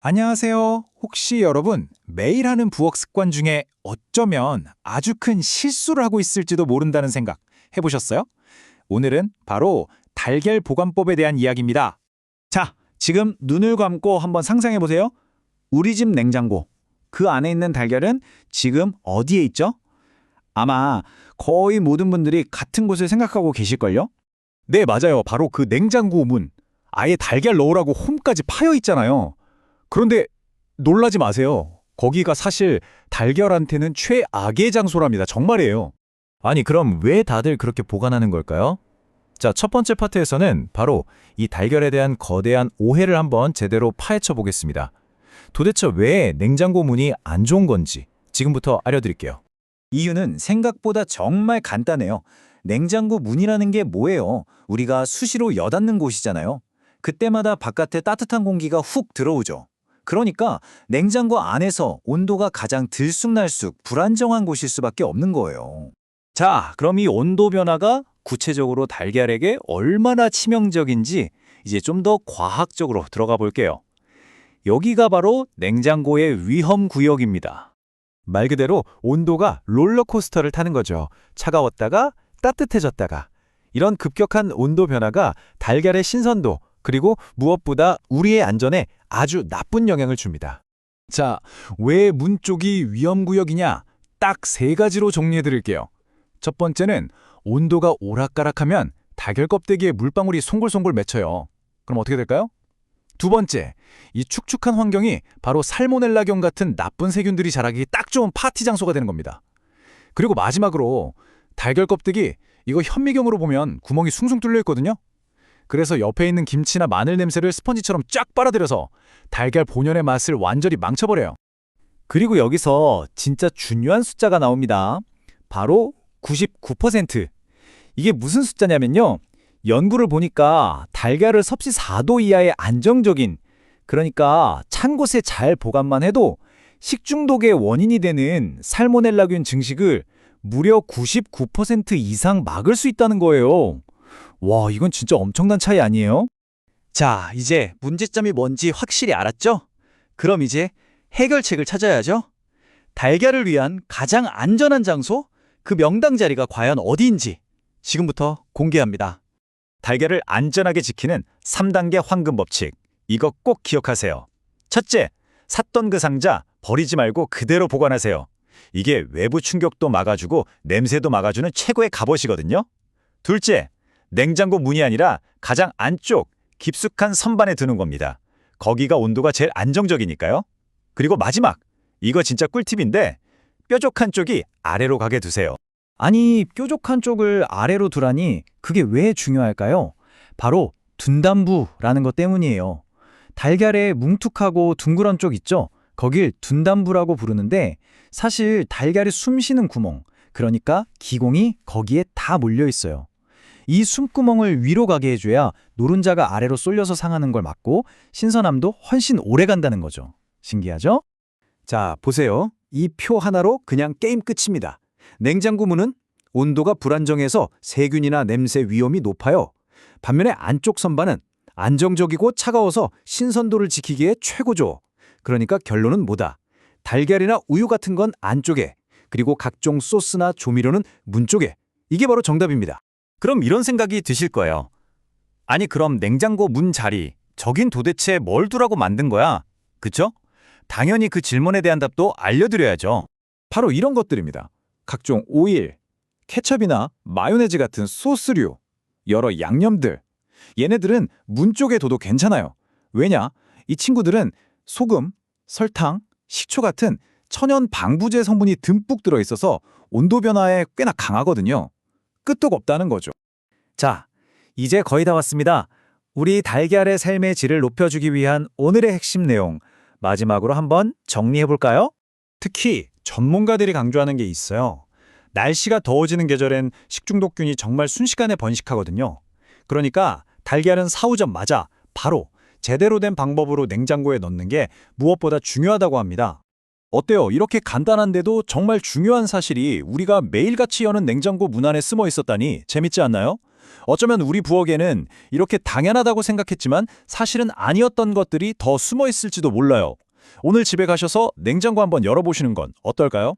안녕하세요. 혹시 여러분 매일 하는 부엌 습관 중에 어쩌면 아주 큰 실수를 하고 있을지도 모른다는 생각 해보셨어요? 오늘은 바로 달걀 보관법에 대한 이야기입니다. 자, 지금 눈을 감고 한번 상상해 보세요. 우리 집 냉장고. 그 안에 있는 달걀은 지금 어디에 있죠? 아마 거의 모든 분들이 같은 곳을 생각하고 계실걸요? 네, 맞아요. 바로 그 냉장고 문. 아예 달걀 넣으라고 홈까지 파여 있잖아요. 그런데 놀라지 마세요. 거기가 사실 달걀한테는 최악의 장소랍니다. 정말이에요. 아니, 그럼 왜 다들 그렇게 보관하는 걸까요? 자, 첫 번째 파트에서는 바로 이 달걀에 대한 거대한 오해를 한번 제대로 파헤쳐 보겠습니다. 도대체 왜 냉장고 문이 안 좋은 건지 지금부터 알려드릴게요. 이유는 생각보다 정말 간단해요. 냉장고 문이라는 게 뭐예요? 우리가 수시로 여닫는 곳이잖아요. 그때마다 바깥에 따뜻한 공기가 훅 들어오죠. 그러니까 냉장고 안에서 온도가 가장 들쑥날쑥 불안정한 곳일 수밖에 없는 거예요. 자, 그럼 이 온도 변화가 구체적으로 달걀에게 얼마나 치명적인지 이제 좀 더 과학적으로 들어가 볼게요. 여기가 바로 냉장고의 위험 구역입니다. 말 그대로 온도가 롤러코스터를 타는 거죠. 차가웠다가 따뜻해졌다가. 이런 급격한 온도 변화가 달걀의 신선도, 그리고 무엇보다 우리의 안전에 아주 나쁜 영향을 줍니다. 자, 왜 문 쪽이 위험구역이냐? 딱 세 가지로 정리해 드릴게요. 첫 번째는 온도가 오락가락하면 달걀 껍데기에 물방울이 송골송골 맺혀요. 그럼 어떻게 될까요? 두 번째, 이 축축한 환경이 바로 살모넬라경 같은 나쁜 세균들이 자라기 딱 좋은 파티 장소가 되는 겁니다. 그리고 마지막으로 달걀 껍데기, 이거 현미경으로 보면 구멍이 숭숭 뚫려 있거든요. 그래서 옆에 있는 김치나 마늘 냄새를 스펀지처럼 쫙 빨아들여서 달걀 본연의 맛을 완전히 망쳐버려요. 그리고 여기서 진짜 중요한 숫자가 나옵니다. 바로 99%. 이게 무슨 숫자냐면요. 연구를 보니까 달걀을 섭씨 4도 이하의 안정적인, 그러니까 찬 곳에 잘 보관만 해도 식중독의 원인이 되는 살모넬라균 증식을 무려 99% 이상 막을 수 있다는 거예요. 와, 이건 진짜 엄청난 차이 아니에요? 자, 이제 문제점이 뭔지 확실히 알았죠? 그럼 이제 해결책을 찾아야죠. 달걀을 위한 가장 안전한 장소, 그 명당 자리가 과연 어디인지 지금부터 공개합니다. 달걀을 안전하게 지키는 3단계 황금 법칙. 이거 꼭 기억하세요. 첫째, 샀던 그 상자 버리지 말고 그대로 보관하세요. 이게 외부 충격도 막아주고 냄새도 막아주는 최고의 갑옷이거든요. 둘째, 냉장고 문이 아니라 가장 안쪽 깊숙한 선반에 두는 겁니다. 거기가 온도가 제일 안정적이니까요. 그리고 마지막, 이거 진짜 꿀팁인데 뾰족한 쪽이 아래로 가게 두세요. 아니, 뾰족한 쪽을 아래로 두라니 그게 왜 중요할까요? 바로 둔담부라는 것 때문이에요. 달걀의 뭉툭하고 둥그런 쪽 있죠? 거길 둔담부라고 부르는데 사실 달걀이 숨 쉬는 구멍, 그러니까 기공이 거기에 다 몰려 있어요. 이 숨구멍을 위로 가게 해줘야 노른자가 아래로 쏠려서 상하는 걸 막고 신선함도 훨씬 오래 간다는 거죠. 신기하죠? 자, 보세요. 이 표 하나로 그냥 게임 끝입니다. 냉장고 문은 온도가 불안정해서 세균이나 냄새 위험이 높아요. 반면에 안쪽 선반은 안정적이고 차가워서 신선도를 지키기에 최고죠. 그러니까 결론은 뭐다? 달걀이나 우유 같은 건 안쪽에, 그리고 각종 소스나 조미료는 문 쪽에. 이게 바로 정답입니다. 그럼 이런 생각이 드실 거예요. 아니, 그럼 냉장고 문 자리, 저긴 도대체 뭘 두라고 만든 거야? 그쵸? 당연히 그 질문에 대한 답도 알려드려야죠. 바로 이런 것들입니다. 각종 오일, 케첩이나 마요네즈 같은 소스류, 여러 양념들. 얘네들은 문 쪽에 둬도 괜찮아요. 왜냐? 이 친구들은 소금, 설탕, 식초 같은 천연 방부제 성분이 듬뿍 들어있어서 온도 변화에 꽤나 강하거든요. 끄떡 없다는 거죠. 자, 이제 거의 다 왔습니다. 우리 달걀의 삶의 질을 높여주기 위한 오늘의 핵심 내용, 마지막으로 한번 정리해볼까요? 특히 전문가들이 강조하는 게 있어요. 날씨가 더워지는 계절엔 식중독균이 정말 순식간에 번식하거든요. 그러니까 달걀은 사오자마자 바로 제대로 된 방법으로 냉장고에 넣는 게 무엇보다 중요하다고 합니다. 어때요? 이렇게 간단한데도 정말 중요한 사실이 우리가 매일같이 여는 냉장고 문 안에 숨어 있었다니 재밌지 않나요? 어쩌면 우리 부엌에는 이렇게 당연하다고 생각했지만 사실은 아니었던 것들이 더 숨어 있을지도 몰라요. 오늘 집에 가셔서 냉장고 한번 열어보시는 건 어떨까요?